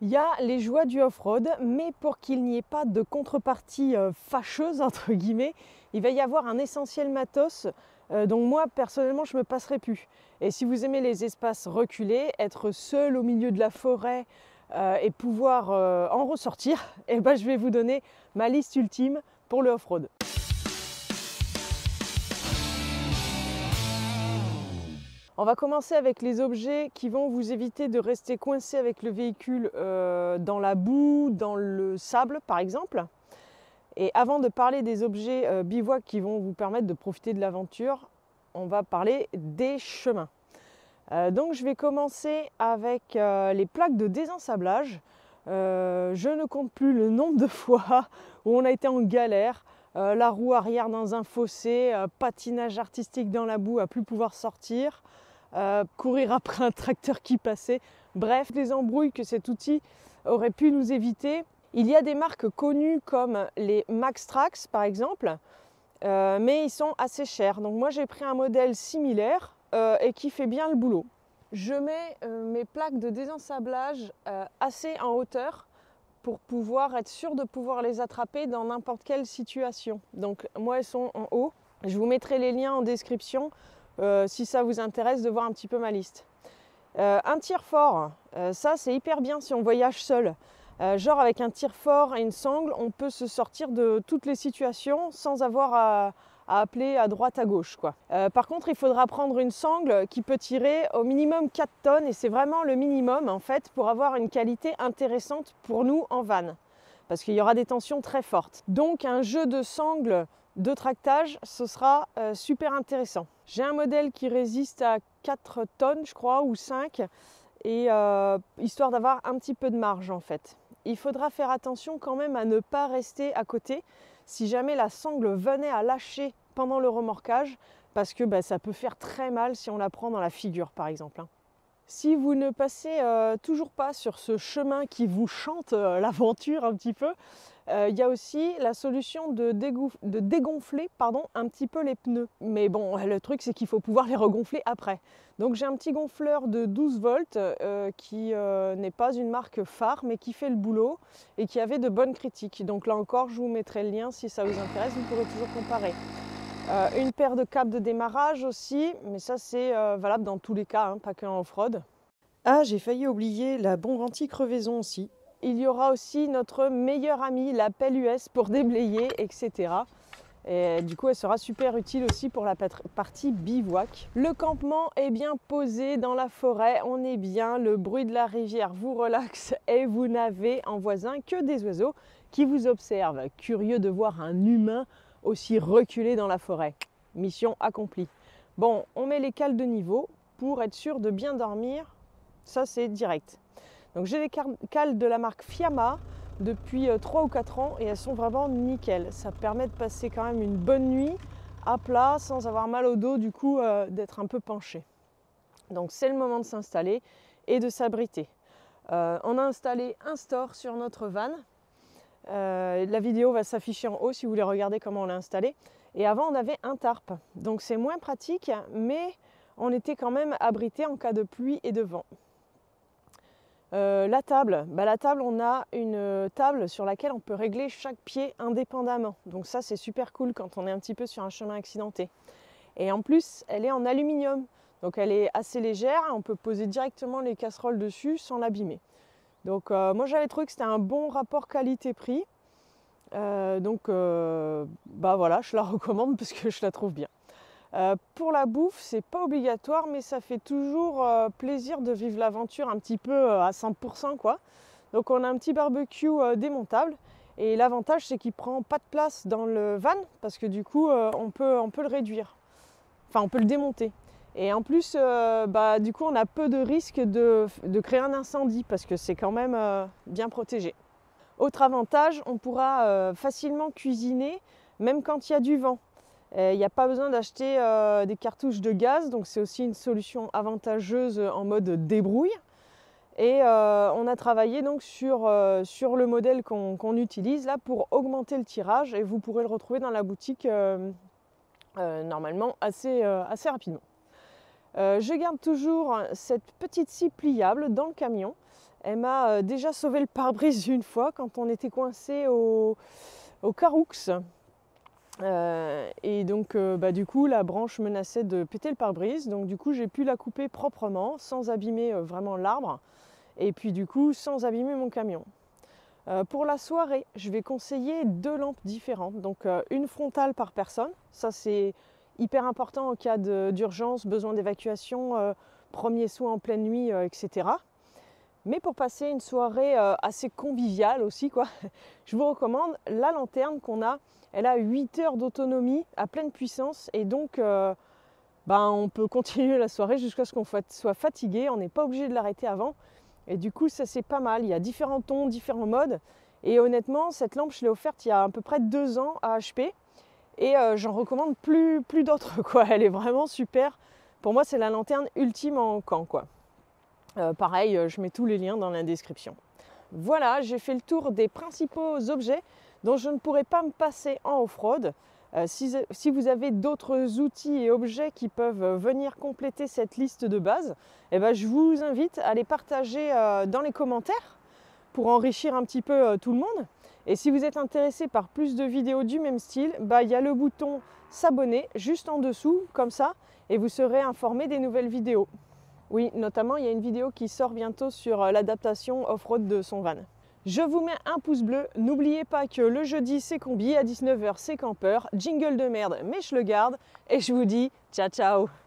Il y a les joies du off-road, mais pour qu'il n'y ait pas de contrepartie fâcheuse, entre guillemets, il va y avoir un essentiel matos dont moi, personnellement, je ne me passerai plus. Et si vous aimez les espaces reculés, être seul au milieu de la forêt et pouvoir en ressortir, eh ben, je vais vous donner ma liste ultime pour le off-road. On va commencer avec les objets qui vont vous éviter de rester coincé avec le véhicule dans la boue, dans le sable par exemple. Et avant de parler des objets bivouac qui vont vous permettre de profiter de l'aventure, on va parler des chemins. Donc je vais commencer avec les plaques de désensablage. Je ne compte plus le nombre de fois où on a été en galère, la roue arrière dans un fossé, patinage artistique dans la boue à plus pouvoir sortir. Courir après un tracteur qui passait, bref, les embrouilles que cet outil aurait pu nous éviter. Il y a des marques connues comme les Maxtrax par exemple, mais ils sont assez chers. Donc moi j'ai pris un modèle similaire et qui fait bien le boulot. Je mets mes plaques de désensablage assez en hauteur pour pouvoir être sûr de pouvoir les attraper dans n'importe quelle situation. Donc moi elles sont en haut, je vous mettrai les liens en description. Si ça vous intéresse de voir un petit peu ma liste. Un tire-fort, ça c'est hyper bien si on voyage seul. Genre avec un tire-fort et une sangle, on peut se sortir de toutes les situations sans avoir à appeler à droite à gauche, quoi. Par contre, il faudra prendre une sangle qui peut tirer au minimum 4 tonnes et c'est vraiment le minimum en fait pour avoir une qualité intéressante pour nous en van. Parce qu'il y aura des tensions très fortes. Donc un jeu de sangle de tractage, ce sera super intéressant. J'ai un modèle qui résiste à 4 tonnes, je crois, ou 5, et histoire d'avoir un petit peu de marge en fait. Il faudra faire attention quand même à ne pas rester à côté si jamais la sangle venait à lâcher pendant le remorquage, parce que ça peut faire très mal si on la prend dans la figure par exemple. Si vous ne passez toujours pas sur ce chemin qui vous chante l'aventure un petit peu, il y a aussi la solution de dégonfler un petit peu les pneus. Mais bon, le truc c'est qu'il faut pouvoir les regonfler après. Donc j'ai un petit gonfleur de 12 volts qui n'est pas une marque phare mais qui fait le boulot et qui avait de bonnes critiques. Donc là encore, je vous mettrai le lien si ça vous intéresse, vous pourrez toujours comparer. Une paire de câbles de démarrage aussi, mais ça c'est valable dans tous les cas, hein, pas qu'en off-road. Ah, j'ai failli oublier la bombe anti-crevaison aussi. Il y aura aussi notre meilleure amie, la pelle US pour déblayer, etc. Et du coup, elle sera super utile aussi pour la partie bivouac. Le campement est bien posé dans la forêt, on est bien, le bruit de la rivière vous relaxe et vous n'avez en voisin que des oiseaux qui vous observent, curieux de voir un humain aussi reculé dans la forêt. Mission accomplie. Bon, on met les cales de niveau pour être sûr de bien dormir. Ça, c'est direct. Donc j'ai les cales de la marque Fiamma depuis 3 ou 4 ans et elles sont vraiment nickel. Ça permet de passer quand même une bonne nuit à plat sans avoir mal au dos, du coup d'être un peu penché. Donc c'est le moment de s'installer et de s'abriter. On a installé un store sur notre van. La vidéo va s'afficher en haut si vous voulez regarder comment on l'a installé. Et avant on avait un tarp. Donc c'est moins pratique, mais on était quand même abrité en cas de pluie et de vent. La table, on a une table sur laquelle on peut régler chaque pied indépendamment. Donc ça c'est super cool quand on est un petit peu sur un chemin accidenté. Et en plus elle est en aluminium, donc elle est assez légère, on peut poser directement les casseroles dessus sans l'abîmer. Donc moi j'avais trouvé que c'était un bon rapport qualité-prix. Voilà, je la recommande parce que je la trouve bien. Pour la bouffe, c'est pas obligatoire, mais ça fait toujours plaisir de vivre l'aventure un petit peu à 100% quoi. Donc on a un petit barbecue démontable et l'avantage c'est qu'il prend pas de place dans le van parce que du coup on peut le réduire. Enfin on peut le démonter. Et en plus du coup on a peu de risque de créer un incendie parce que c'est quand même bien protégé. Autre avantage, on pourra facilement cuisiner même quand il y a du vent. Il n'y a pas besoin d'acheter des cartouches de gaz, donc c'est aussi une solution avantageuse en mode débrouille. Et on a travaillé donc sur le modèle qu'on utilise là pour augmenter le tirage et vous pourrez le retrouver dans la boutique normalement assez rapidement. Je garde toujours cette petite scie pliable dans le camion. Elle m'a déjà sauvé le pare-brise une fois quand on était coincé au Caroux. Et donc du coup la branche menaçait de péter le pare-brise, donc du coup j'ai pu la couper proprement sans abîmer vraiment l'arbre et puis du coup sans abîmer mon camion. Pour la soirée, je vais conseiller 2 lampes différentes, donc une frontale par personne, ça c'est hyper important en cas d'urgence, besoin d'évacuation, premier soin en pleine nuit, etc. Mais pour passer une soirée assez conviviale aussi, quoi, je vous recommande la lanterne qu'on a. Elle a 8 heures d'autonomie à pleine puissance et donc on peut continuer la soirée jusqu'à ce qu'on soit fatigué. On n'est pas obligé de l'arrêter avant. Et du coup, ça c'est pas mal. Il y a différents tons, différents modes. Et honnêtement, cette lampe, je l'ai offerte il y a à peu près 2 ans à HP. Et j'en recommande plus d'autres, quoi. Elle est vraiment super. Pour moi, c'est la lanterne ultime en camp, quoi. Pareil, je mets tous les liens dans la description. Voilà, j'ai fait le tour des principaux objets dont je ne pourrais pas me passer en off-road. Si vous avez d'autres outils et objets qui peuvent venir compléter cette liste de base, je vous invite à les partager dans les commentaires pour enrichir un petit peu tout le monde. Et si vous êtes intéressé par plus de vidéos du même style, il y a le bouton s'abonner juste en dessous, comme ça, et vous serez informé des nouvelles vidéos. Oui, notamment, il y a une vidéo qui sort bientôt sur l'adaptation off-road de son van. Je vous mets un pouce bleu. N'oubliez pas que le jeudi, c'est combi, à 19 h, c'est campeur. Jingle de merde, mais je le garde. Et je vous dis ciao, ciao!